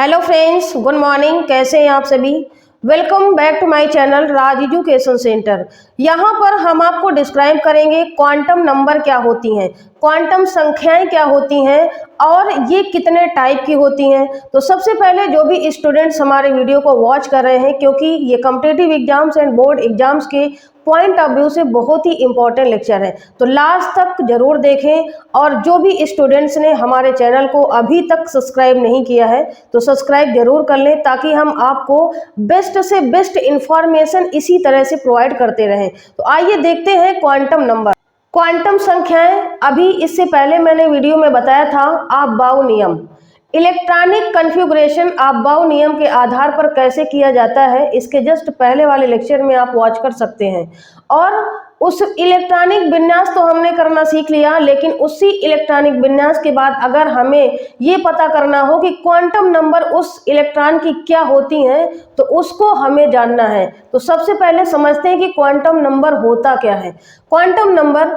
Hello friends, good morning. कैसे हैं आप सभी? Welcome back to my channel Raj education centre. यहाँ पर हम आपको डिस्क्राइब करेंगे क्वांटम नंबर क्या होती हैं, क्वांटम संख्याएं क्या होती हैं और ये कितने टाइप की होती हैं। तो सबसे पहले जो भी स्टूडेंट्स हमारे वीडियो को वॉच कर रहे हैं, क्योंकि ये competitive exams and board exams के पॉइंट ऑफ व्यू से बहुत ही इंपॉर्टेंट लेक्चर है, तो लास्ट तक जरूर देखें। और जो भी स्टूडेंट्स ने हमारे चैनल को अभी तक सब्सक्राइब नहीं किया है तो सब्सक्राइब जरूर कर लें, ताकि हम आपको बेस्ट से बेस्ट इंफॉर्मेशन इसी तरह से प्रोवाइड करते रहें। तो आइए देखते हैं क्वांटम नंबर, क्वांटम संख्याएं। अभी इससे पहले मैंने वीडियो में बताया था अफबाउ नियम, इलेक्ट्रॉनिक कन्फिगुरेशन अफबाउ नियम के आधार पर कैसे किया जाता है, इसके जस्ट पहले वाले लेक्चर में आप वॉच कर सकते हैं। और उस इलेक्ट्रॉनिक विन्यास तो हमने करना सीख लिया, लेकिन उसी इलेक्ट्रॉनिक विन्यास के बाद अगर हमें ये पता करना हो कि क्वांटम नंबर उस इलेक्ट्रॉन की क्या होती हैं, तो उसको हमें जानना है। तो सबसे पहले समझते हैं कि क्वांटम नंबर होता क्या है। क्वांटम नंबर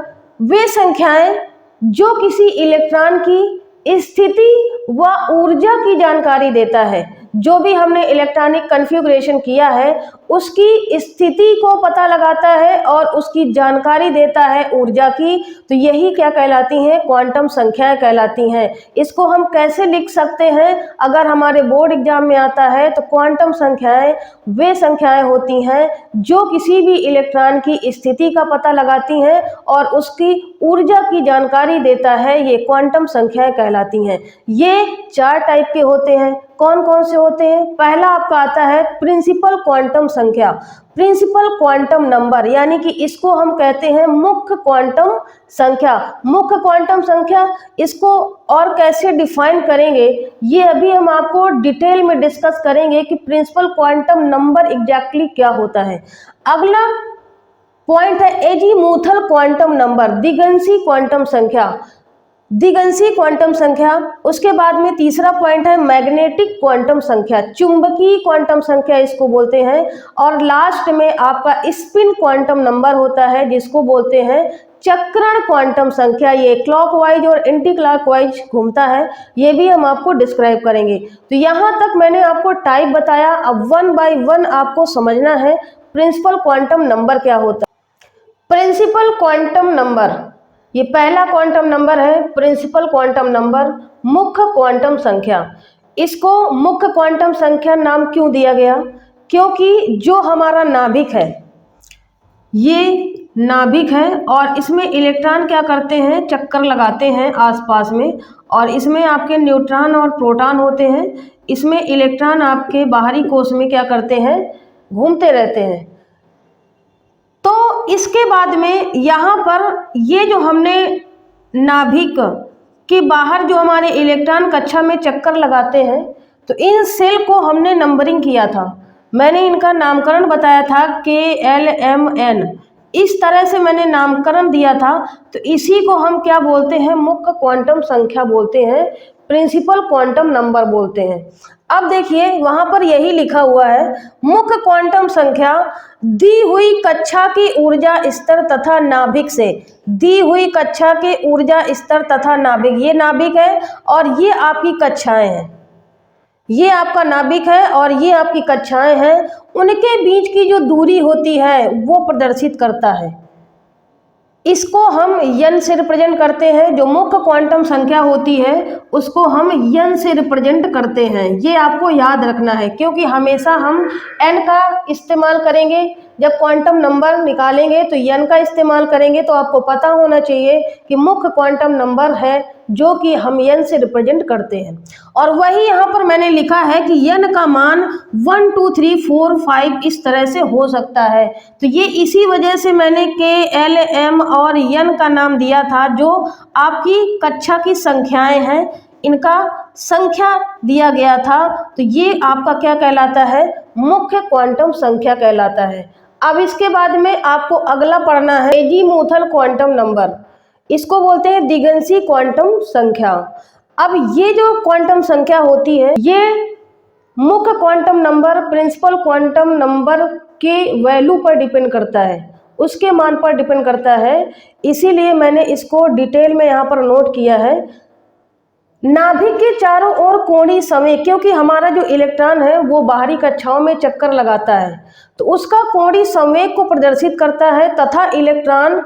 वे संख्याएं जो किसी इलेक्ट्रॉन की स्थिति व ऊर्जा की जानकारी देता है। जो भी हमने इलेक्ट्रॉनिक कन्फिगुरेशन किया है उसकी स्थिति को पता लगाता है और उसकी जानकारी देता है ऊर्जा की, तो यही क्या कहलाती हैं, क्वांटम संख्याएं कहलाती हैं। इसको हम कैसे लिख सकते हैं, अगर हमारे बोर्ड एग्जाम में आता है तो क्वांटम संख्याएं वे संख्याएं होती हैं जो किसी भी इलेक्ट्रॉन की स्थिति का पता लगाती हैं और उसकी ऊर्जा की जानकारी देता है, ये क्वांटम संख्याएं कहलाती हैं। ये 4 टाइप के होते हैं। कौन कौन से होते हैं? पहला आपका आता है प्रिंसिपल क्वांटम संख्या, प्रिंसिपल क्वांटम नंबर, यानी कि इसको हम कहते हैं मुख्य क्वांटम संख्या। मुख्य क्वांटम संख्या, इसको और कैसे डिफाइन करेंगे ये अभी हम आपको डिटेल में डिस्कस करेंगे कि प्रिंसिपल क्वांटम नंबर एग्जैक्टली क्या होता है। अगला पॉइंट है एजीमुथल क्वांटम नंबर, दिगंशी क्वांटम संख्या, दिगंशी क्वांटम संख्या। उसके बाद में तीसरा पॉइंट है मैग्नेटिक क्वांटम संख्या, चुंबकीय क्वांटम संख्या इसको बोलते हैं। और लास्ट में आपका स्पिन क्वांटम नंबर होता है, जिसको बोलते हैं चक्रण क्वांटम संख्या। ये क्लॉकवाइज और एंटी क्लॉकवाइज घूमता है, ये भी हम आपको डिस्क्राइब करेंगे। तो यहाँ तक मैंने आपको टाइप बताया, अब 1 बाय 1 आपको समझना है प्रिंसिपल क्वांटम नंबर क्या होता है। प्रिंसिपल क्वांटम नंबर, ये पहला क्वांटम नंबर है प्रिंसिपल क्वांटम नंबर, मुख्य क्वांटम संख्या। इसको मुख्य क्वांटम संख्या नाम क्यों दिया गया? क्योंकि जो हमारा नाभिक है, ये नाभिक है और इसमें इलेक्ट्रॉन क्या करते हैं, चक्कर लगाते हैं आसपास में, और इसमें आपके न्यूट्रॉन और प्रोटॉन होते हैं। इसमें इलेक्ट्रॉन आपके बाहरी कोश में क्या करते हैं, घूमते रहते हैं। तो इसके बाद में यहाँ पर ये जो हमने नाभिक के बाहर जो हमारे इलेक्ट्रॉन कक्षा में चक्कर लगाते हैं, तो इन सेल को हमने नंबरिंग किया था। मैंने इनका नामकरण बताया था KLMN, इस तरह से मैंने नामकरण दिया था। तो इसी को हम क्या बोलते हैं, मुख्य क्वांटम संख्या बोलते हैं, प्रिंसिपल क्वांटम नंबर बोलते हैं। अब देखिए वहां पर यही लिखा हुआ है, मुख्य क्वांटम संख्या दी हुई कक्षा की ऊर्जा स्तर तथा नाभिक से, दी हुई कक्षा के ऊर्जा स्तर तथा नाभिक, ये नाभिक है और ये आपकी कक्षाएं हैं, ये आपका नाभिक है और ये आपकी कक्षाएं हैं, उनके बीच की जो दूरी होती है वो प्रदर्शित करता है। इसको हम n से रिप्रेजेंट करते हैं। जो मुख्य क्वांटम संख्या होती है उसको हम n से रिप्रेजेंट करते हैं। ये आपको याद रखना है, क्योंकि हमेशा हम n का इस्तेमाल करेंगे। जब क्वांटम नंबर निकालेंगे तो n का इस्तेमाल करेंगे। तो आपको पता होना चाहिए कि मुख्य क्वांटम नंबर है जो कि हम n से रिप्रेजेंट करते हैं। और वही यहाँ पर मैंने लिखा है कि n का मान 1 2 3 4 5 इस तरह से हो सकता है। तो ये इसी वजह से मैंने KLM और n का नाम दिया था, जो आपकी कक्षा की संख्याएं हैं, इनका संख्या दिया गया था। तो ये आपका क्या कहलाता है, मुख्य क्वांटम संख्या कहलाता है। अब इसके बाद में आपको अगला पढ़ना है एजीमुथल क्वांटम नंबर, इसको बोलते हैं दिगंशी क्वांटम संख्या। अब ये जो क्वांटम संख्या होती है, ये मुख्य quantum number principal quantum number के वैल्यू पर डिपेंड करता है, उसके मान पर डिपेंड करता है। इसीलिए मैंने इसको डिटेल में यहाँ पर नोट किया है। नाभिक के चारों ओर कोणीय संवेग, क्योंकि हमारा जो इलेक्ट्रॉन है वो बाहरी कक्षाओं में चक्कर लगाता है तो उसका कोणीय संवेग को प्रदर्शित करता है तथा इलेक्ट्रॉन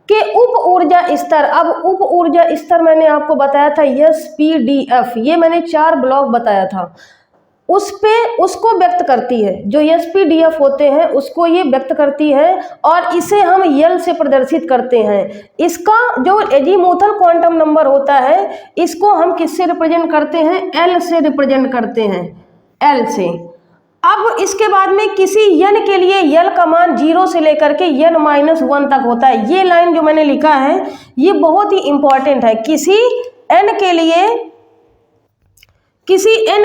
के उप ऊर्जा स्तर। अब उप ऊर्जा स्तर मैंने आपको बताया था SPDF, ये मैंने 4 ब्लॉक बताया था, उसको व्यक्त करती है। जो SPDF होते हैं उसको ये व्यक्त करती है और इसे हम L से प्रदर्शित करते हैं। इसका जो एजीमुथल क्वांटम नंबर होता है इसको हम किससे रिप्रेजेंट करते हैं? L से रिप्रेजेंट करते हैं, L से। अब इसके बाद में किसी n के लिए L का मान 0 से लेकर के n-1 तक होता है। ये लाइन जो मैंने लिखा है ये बहुत ही इंपॉर्टेंट है। किसी n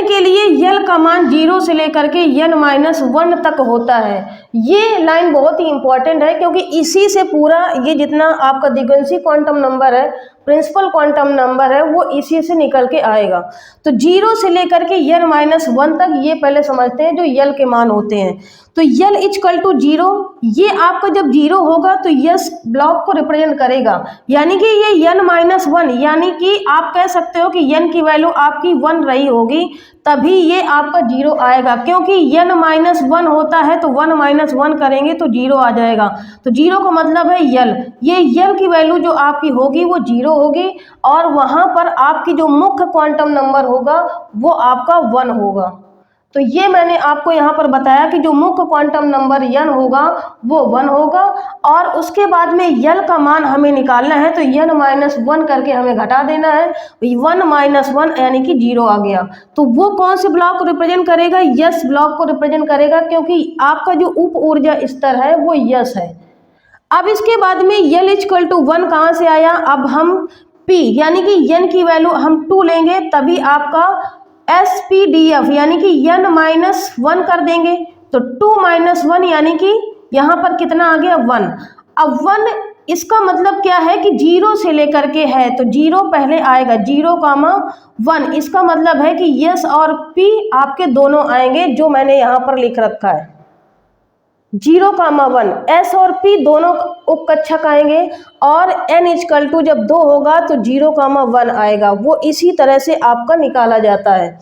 के लिए L का मान 0 से लेकर के n-1 तक होता है। ये लाइन बहुत ही इंपॉर्टेंट है क्योंकि इसी से पूरा ये जितना आपका दिगंशी क्वांटम नंबर है, प्रिंसिपल क्वांटम नंबर है, वो इसी से निकल के आएगा। तो 0 से लेकर के n-1 तक ये पहले समझते हैं जो L के मान होते हैं। तो L इक्वल टू 0, ये आपका जब 0 होगा तो S ब्लॉक को रिप्रेजेंट करेगा, यानी कि ये n-1, यानी कि आप कह सकते हो कि n की वैल्यू आपकी 1 रही होगी तभी ये आपका 0 आएगा, क्योंकि n-1 होता है तो 1-1 करेंगे तो 0 आ जाएगा। तो 0 का मतलब है L, ये L की वैल्यू जो आपकी होगी वो 0 होगी और वहां पर आपकी जो मुख्य क्वांटम नंबर होगा वो आपका 1 होगा। तो ये मैंने आपको यहाँ पर बताया कि जो मुख्य क्वांटम नंबर n होगा वो 1 होगा और उसके बाद में L का मान हमें निकालना है तो n-1 करके हमें घटा देना है। 1-1 यानी कि 0 आ गया। तो वो कौन से ब्लॉक को रिप्रेजेंट करेगा? S ब्लॉक को रिप्रेजेंट करेगा, क्योंकि आपका जो उप ऊर्जा स्तर है वो S है। अब इसके बाद में L इक्वल टू 1 कहाँ से आया? अब हम P यानी कि n की वैल्यू हम 2 लेंगे तभी आपका SPDF यानी कि n-1 कर देंगे तो 2-1 यानी कि यहाँ पर कितना आ गया? 1। अब 1 इसका मतलब क्या है कि 0 से लेकर के है तो 0 पहले आएगा, 0,1। इसका मतलब है कि S और P आपके दोनों आएंगे जो मैंने यहाँ पर लिख रखा है, 0,1। S और P दोनों उपकक्षक आएंगे और n इक्वल टू जब 2 होगा तो 0,1 आएगा। वो इसी तरह से आपका निकाला जाता है।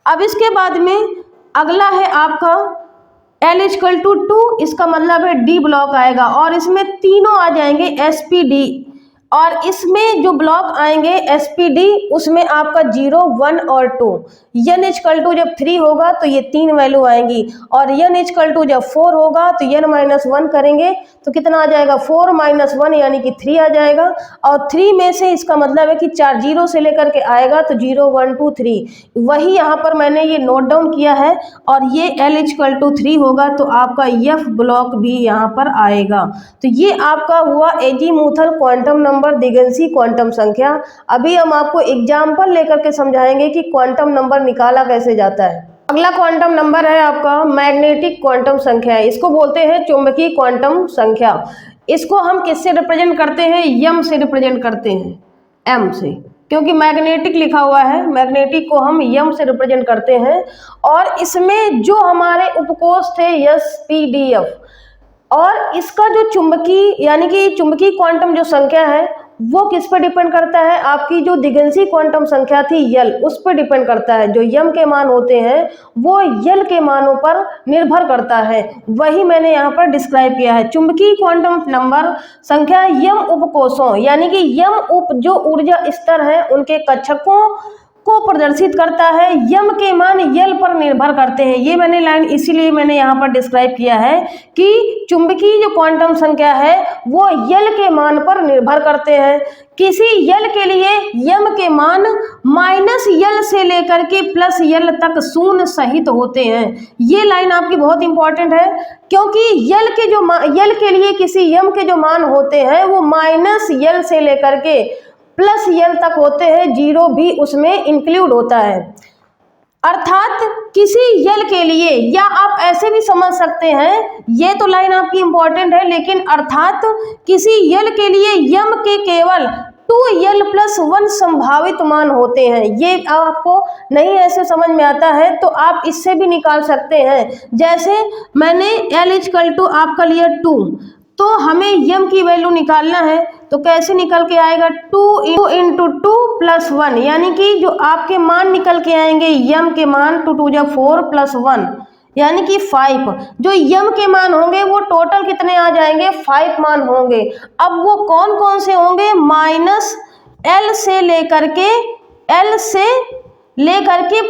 अब इसके बाद में अगला है आपका L इक्वल टू 2, इसका मतलब है D ब्लॉक आएगा और इसमें तीनों आ जाएंगे SPD और इसमें जो ब्लॉक आएंगे SPD उसमें आपका 0, 1 और 2। n इक्वल टू जब 3 होगा तो ये 3 वैल्यू आएंगी और n इक्वल टू जब 4 होगा तो n-1 करेंगे तो कितना आ जाएगा? 4-1 यानी कि 3 आ जाएगा और 3 में से इसका मतलब है कि 4 0 से लेकर के आएगा तो 0, 1, 2, 3। वही यहाँ पर मैंने ये नोट डाउन किया है और ये L इक्वल टू 3 होगा तो आपका F ब्लॉक भी यहाँ पर आएगा। तो ये आपका हुआ एजीमुथल क्वांटम नंबर, दिगंशी क्वांटम संख्या। अभी हम आपको एग्जाम्पल लेकर के समझाएंगे कि क्वांटम नंबर निकाला कैसे जाता है। अगला क्वांटम नंबर है आपका मैग्नेटिक क्वांटम संख्या, इसको बोलते हैं चुंबकीय क्वांटम संख्या। इसको हम किससे रिप्रेजेंट करते हैं? m से रिप्रेजेंट करते हैं, m से, क्योंकि मैग्नेटिक लिखा हुआ है, मैग्नेटिक को हम m से रिप्रेजेंट करते हैं। और इसमें जो हमारे उपकोष थे SPDF और इसका जो चुंबकीय यानी कि चुंबकीय क्वांटम जो संख्या है वो किस पर डिपेंड करता है? आपकी जो दिगंशी क्वांटम संख्या थी L, उस पर डिपेंड करता है। जो m के मान होते हैं वो L के मानों पर निर्भर करता है, वही मैंने यहाँ पर डिस्क्राइब किया है। चुंबकीय क्वांटम नंबर संख्या m उपकोषों यानी कि m उप जो ऊर्जा स्तर है उनके कक्षकों को प्रदर्शित करता है। m के मान L पर निर्भर करते हैं। ये मैंने लाइन इसीलिए मैंने यहाँ पर डिस्क्राइब किया है कि चुंबकीय जो क्वांटम संख्या है वो L के मान पर निर्भर करते हैं। किसी L के लिए m के मान -L से लेकर के +L तक शून्य सहित होते हैं। ये लाइन आपकी बहुत इंपॉर्टेंट है क्योंकि L के लिए किसी m के जो मान होते हैं वो -L से लेकर के +L तक होते हैं, 0 भी उसमें इंक्लूड होता है। अर्थात किसी L के लिए, या आप ऐसे भी समझ सकते हैं, ये तो लाइन आपकी इंपॉर्टेंट है, लेकिन अर्थात किसी L के लिए m के केवल 2L+1 संभावित मान होते हैं। ये आपको नहीं ऐसे समझ में आता है तो आप इससे भी निकाल सकते हैं। जैसे मैंने L इक्वल टू आपका लिया 2, तो हमें यम की वैल्यू निकालना है, तो कैसे निकल के आएगा, 2 इंटू 2 प्लस 1, यानी कि जो आपके मान निकल के आएंगे यम के मान 2 2 4 प्लस 1 यानी कि 5। जो यम के मान होंगे वो टोटल कितने आ जाएंगे, 5 मान होंगे। अब वो कौन कौन से होंगे, माइनस एल से लेकर के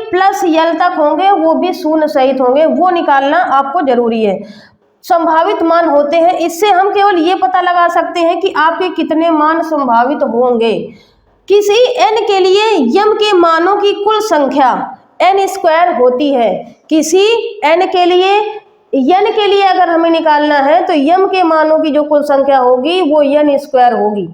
प्लस यल तक होंगे, वो भी शून्य सहित होंगे, वो निकालना आपको जरूरी है। संभावित मान होते हैं, इससे हम केवल ये पता लगा सकते हैं कि आपके कितने मान संभावित होंगे। किसी n के लिए यम के मानों की कुल संख्या n स्क्वायर होती है। किसी n के लिए अगर हमें निकालना है तो यम के मानों की जो कुल संख्या होगी वो n स्क्वायर होगी।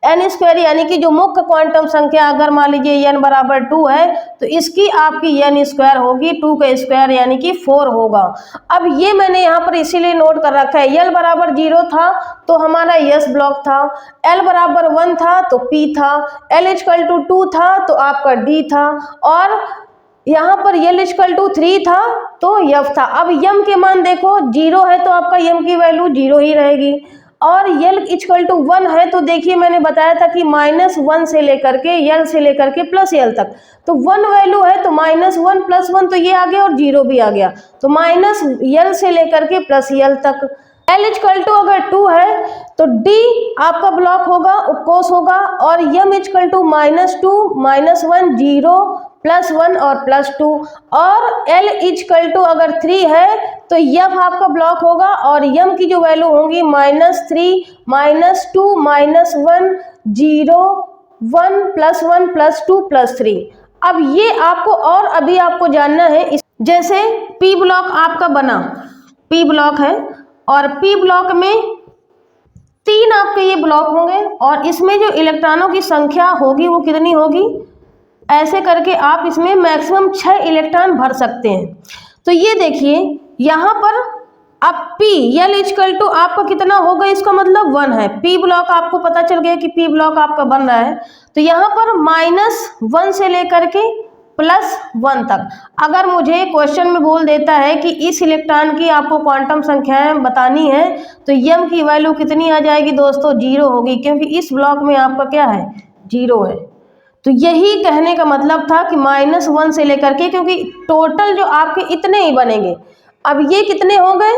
n स्क्वायर यानी कि जो मुख्य क्वांटम संख्या अगर मान लीजिए n बराबर 2 है तो इसकी आपकी n स्क्वायर होगी, 2 का स्क्वायर यानी कि 4 होगा। अब ये मैंने यहाँ पर इसीलिए नोट कर रखा है, l बराबर 0 था तो हमारा यस ब्लॉक था, l बराबर 1 था तो p था, l इक्वल टू 2 था तो आपका d था, और यहाँ पर l इक्वल टू 3 था तो f था। अब यम के मान देखो 0 है तो आपका यम की वैल्यू 0 ही रहेगी, और l इक्वल टू 1 है तो देखिए मैंने बताया था कि -1 से लेकर के l से लेकर के प्लस l तक, तो 1 वैल्यू है तो -1 प्लस 1 तो ये आ गया और 0 भी आ गया, तो -l से लेकर के प्लस l तक। l इक्वल टू अगर 2 है तो d आपका ब्लॉक होगा, उपकोष होगा, और m इक्वल टू -2 -1 0 +1 और +2, और l इक्वल टू अगर 3 है तो f आपका ब्लॉक होगा, और m की जो वैल्यू होंगी -3 -2 -1 0 1 +1 +2 +3। अब ये आपको और अभी आपको जानना है, जैसे p ब्लॉक आपका बना, p ब्लॉक है और p ब्लॉक में 3 आपके ये ब्लॉक होंगे, और इसमें जो इलेक्ट्रॉनों की संख्या होगी वो कितनी होगी, ऐसे करके आप इसमें मैक्सिमम 6 इलेक्ट्रॉन भर सकते हैं। तो ये देखिए यहाँ पर अब p l इक्वल टू आपका कितना होगा, इसका मतलब 1 है, p ब्लॉक आपको पता चल गया कि p ब्लॉक आपका बन रहा है, तो यहाँ पर -1 से लेकर के +1 तक। अगर मुझे क्वेश्चन में बोल देता है कि इस इलेक्ट्रॉन की आपको क्वांटम संख्याएं बतानी है तो यम की वैल्यू कितनी आ जाएगी दोस्तों, 0 होगी, क्योंकि इस ब्लॉक में आपका क्या है, 0 है। तो यही कहने का मतलब था कि -1 से लेकर के, क्योंकि टोटल जो आपके इतने ही बनेंगे। अब ये कितने हो गए,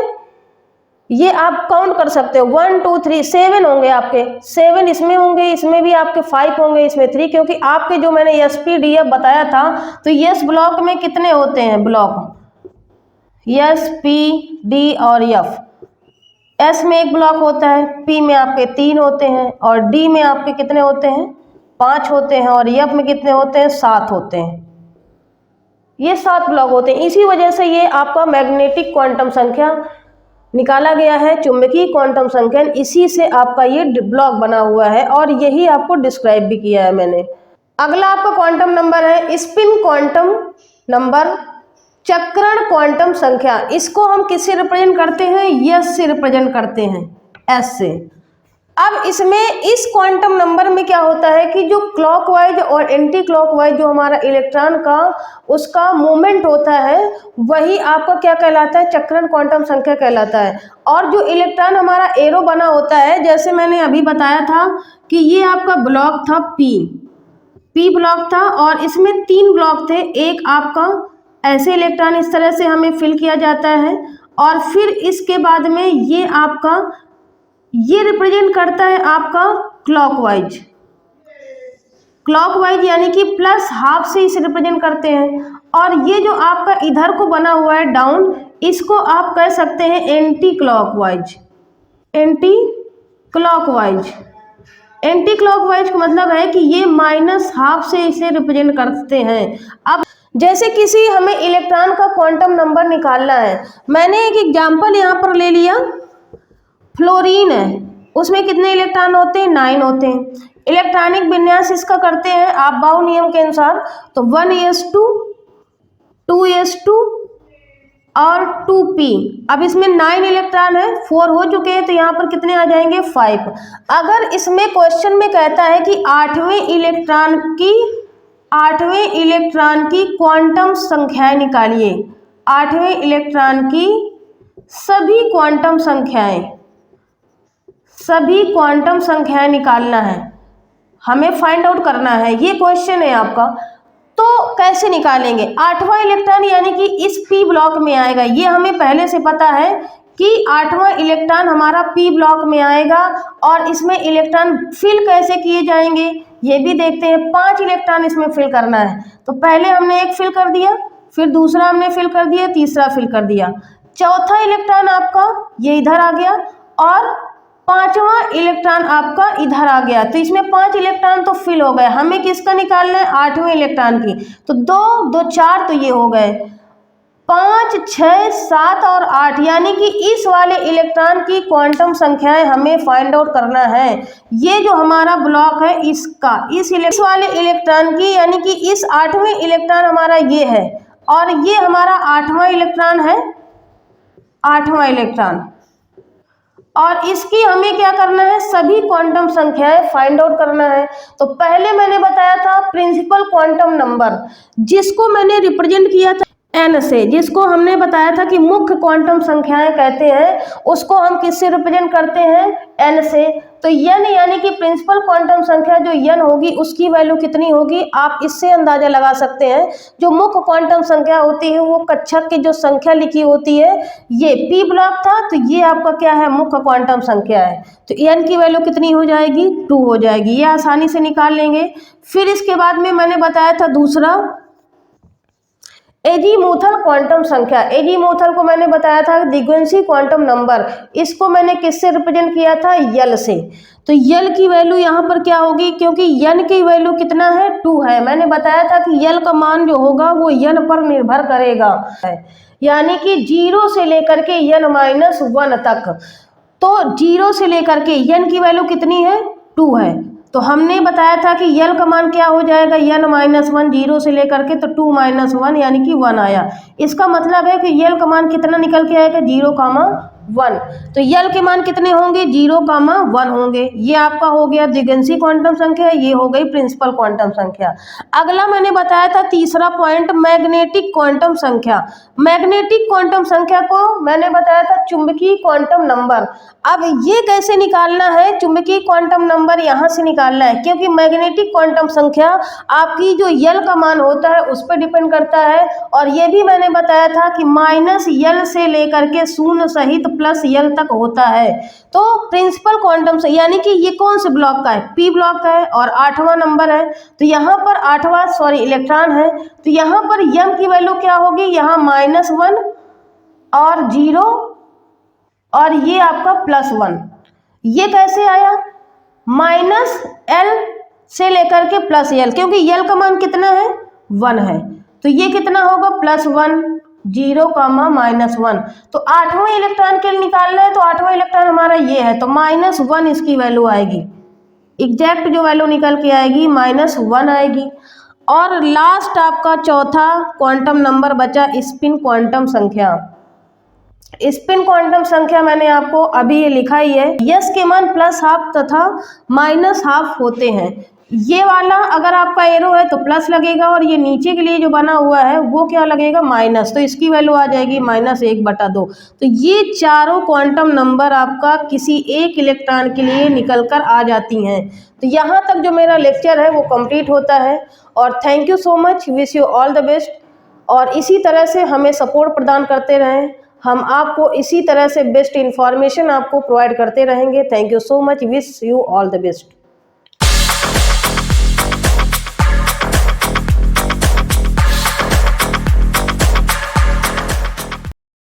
ये आप काउंट कर सकते हो, 1 2 3 7 होंगे आपके, 7 इसमें होंगे, इसमें भी आपके 5 होंगे, इसमें 3, क्योंकि आपके जो मैंने SPDF बताया था तो यस ब्लॉक में कितने होते हैं ब्लॉक, S P D और F। S में 1 ब्लॉक होता है, P में आपके 3 होते हैं, और D में आपके कितने होते हैं, 5 होते हैं, और F में कितने होते हैं, 7 होते हैं। ये 7 ब्लॉक होते हैं। इसी वजह से ये आपका मैग्नेटिक क्वांटम संख्या निकाला गया है, चुंबकीय क्वांटम संख्या, इसी से आपका ये ब्लॉक बना हुआ है, और यही आपको डिस्क्राइब भी किया है मैंने। अगला आपका क्वांटम नंबर है स्पिन क्वांटम नंबर, चक्रण क्वांटम संख्या। इसको हम किससे रिप्रेजेंट करते हैं, यस से रिप्रेजेंट करते हैं, एस से। अब इसमें इस क्वांटम नंबर में क्या होता है कि जो क्लॉकवाइज और एंटी क्लॉकवाइज जो हमारा इलेक्ट्रॉन का उसका मूवमेंट होता है वही आपका क्या कहलाता है, चक्रण क्वांटम संख्या कहलाता है। और जो इलेक्ट्रॉन हमारा एरो बना होता है, जैसे मैंने अभी बताया था कि ये आपका ब्लॉक था पी ब्लॉक था, और इसमें 3 ब्लॉक थे। एक आपका ऐसे इलेक्ट्रॉन इस तरह से हमें फिल किया जाता है, और फिर इसके बाद में ये आपका ये रिप्रेजेंट करता है आपका क्लॉकवाइज यानी कि +12 से इसे रिप्रेजेंट करते हैं। और ये जो आपका इधर को बना हुआ है डाउन, इसको आप कह सकते हैं एंटी क्लॉकवाइज का मतलब है कि ये -12 से इसे रिप्रेजेंट करते हैं। अब जैसे किसी हमें इलेक्ट्रॉन का क्वांटम नंबर निकालना है, मैंने एक एग्जांपल यहाँ पर ले लिया, फ्लोरीन है, उसमें कितने इलेक्ट्रॉन होते हैं, 9 होते हैं। इलेक्ट्रॉनिक विन्यास इसका करते हैं आप बाउ नियम के अनुसार, तो 1s2 2s2 और 2p। अब इसमें 9 इलेक्ट्रॉन है, 4 हो चुके हैं, तो यहाँ पर कितने आ जाएंगे, 5। अगर इसमें क्वेश्चन में कहता है कि 8वें इलेक्ट्रॉन की क्वांटम संख्याएं निकालिए, 8वें इलेक्ट्रॉन की सभी क्वांटम संख्याएं, सभी क्वांटम संख्याएं निकालना है, हमें फाइंड आउट करना है, ये क्वेश्चन है आपका। तो कैसे निकालेंगे? 8वां इलेक्ट्रॉन यानी कि इस पी ब्लॉक में आएगा, ये हमें पहले से पता है कि 8वां इलेक्ट्रॉन हमारा पी ब्लॉक में आएगा। और इसमें इलेक्ट्रॉन फिल कैसे किए जाएंगे ये भी देखते हैं। 5 इलेक्ट्रॉन इसमें फिल करना है, तो पहले हमने एक फिल कर दिया, फिर दूसरा हमने फिल कर दिया, तीसरा फिल कर दिया, चौथा इलेक्ट्रॉन आपका ये इधर आ गया और 5वां इलेक्ट्रॉन आपका इधर आ गया। तो इसमें 5 इलेक्ट्रॉन तो फिल हो गए, हमें किसका निकालना है? 8वें इलेक्ट्रॉन की। तो 2 2 4 तो ये हो गए, 5 6 7 और 8, यानी कि इस वाले इलेक्ट्रॉन की क्वांटम संख्याएं हमें फाइंड आउट करना है। ये जो हमारा ब्लॉक है इसका, इस वाले इलेक्ट्रॉन की, यानी कि इस 8वें इलेक्ट्रॉन हमारा ये है और ये हमारा 8वां इलेक्ट्रॉन है, 8वां इलेक्ट्रॉन। और इसकी हमें क्या करना है? सभी क्वांटम संख्याएं फाइंड आउट करना है। तो पहले मैंने बताया था प्रिंसिपल क्वांटम नंबर, जिसको मैंने रिप्रेजेंट किया था एन से, जिसको हमने बताया था कि मुख्य क्वांटम संख्याएं कहते हैं, उसको हम किससे रिप्रेजेंट करते हैं? एन से। तो एन यानी कि प्रिंसिपल क्वांटम संख्या जो एन होगी उसकी वैल्यू कितनी होगी? आप इससे अंदाजा लगा सकते हैं। जो मुख्य क्वांटम संख्या होती है वो कक्षक की जो संख्या लिखी होती है, ये पी ब्लॉक था, तो ये आपका क्या है? मुख्य क्वांटम संख्या है। तो एन की वैल्यू कितनी हो जाएगी? 2 हो जाएगी, ये आसानी से निकाल लेंगे। फिर इसके बाद में मैंने बताया था दूसरा एजीमुथल क्वांटम संख्या। एजीमुथल को मैंने बताया था दिग्वंशी क्वांटम नंबर, इसको मैंने किससे रिप्रेजेंट किया था? यल से। तो यल की वैल्यू यहाँ पर क्या होगी? क्योंकि यन की वैल्यू कितना है? 2 है। मैंने बताया था कि यल का मान जो होगा वो यन पर निर्भर करेगा, यानी कि 0 से लेकर के n-1 तक। तो 0 से लेकर के यन की वैल्यू कितनी है? 2 है। तो हमने बताया था कि यल का मान क्या हो जाएगा? n-1, 0 से लेकर के, तो 2 - 1 यानी कि 1 आया। इसका मतलब है कि यल का मान कितना निकल के आएगा? 0, 1। तो यल के मान कितने होंगे? 0, 1 होंगे। ये आपका हो गया दिग्वंशी क्वांटम संख्या, ये हो गई प्रिंसिपल क्वांटम संख्या। अगला मैंने बताया था तीसरा पॉइंट मैग्नेटिक क्वांटम संख्या। मैग्नेटिक क्वांटम संख्या को मैंने बताया था चुंबकीय क्वांटम नंबर। अब ये कैसे निकालना है? चुंबकीय क्वांटम नंबर यहाँ से निकालना है, क्योंकि मैग्नेटिक क्वांटम संख्या आपकी जो यल का मान होता है उस पर डिपेंड करता है। और ये भी मैंने बताया था कि -यल से लेकर के 0 सहित +यल तक होता है। तो प्रिंसिपल क्वांटम से, यानी कि ये कौन से ब्लॉक का है? पी ब्लॉक का है और 8वां नंबर है। तो यहाँ पर 8वां इलेक्ट्रॉन है, तो यहाँ पर यम की वैल्यू क्या होगी? यहाँ -1 और 0 और ये आपका +1। ये कैसे आया? -l से लेकर के +l, क्योंकि यल का मान कितना है? 1 है। तो ये कितना होगा? +1, 0, -1। तो 8वां इलेक्ट्रॉन के लिए निकालना है, तो 8वां इलेक्ट्रॉन हमारा ये है, तो -1 इसकी वैल्यू आएगी। एग्जैक्ट जो वैल्यू निकल के आएगी -1 आएगी। और लास्ट आपका चौथा क्वांटम नंबर बचा स्पिन क्वांटम संख्या। स्पिन क्वांटम संख्या मैंने आपको अभी ये लिखा ही है। यस के मान +½ तथा -½ होते हैं। ये वाला अगर आपका एरो है तो प्लस लगेगा, और ये नीचे के लिए जो बना हुआ है वो क्या लगेगा? माइनस। तो इसकी वैल्यू आ जाएगी -1/2। तो ये चारों क्वांटम नंबर आपका किसी एक इलेक्ट्रॉन के लिए निकल कर आ जाती हैं। तो यहाँ तक जो मेरा लेक्चर है वो कंप्लीट होता है। और thank you so much, wish you all the best. और इसी तरह से हमें सपोर्ट प्रदान करते रहें, हम आपको इसी तरह से बेस्ट इन्फॉर्मेशन आपको प्रोवाइड करते रहेंगे। Thank you so much, wish you all the best.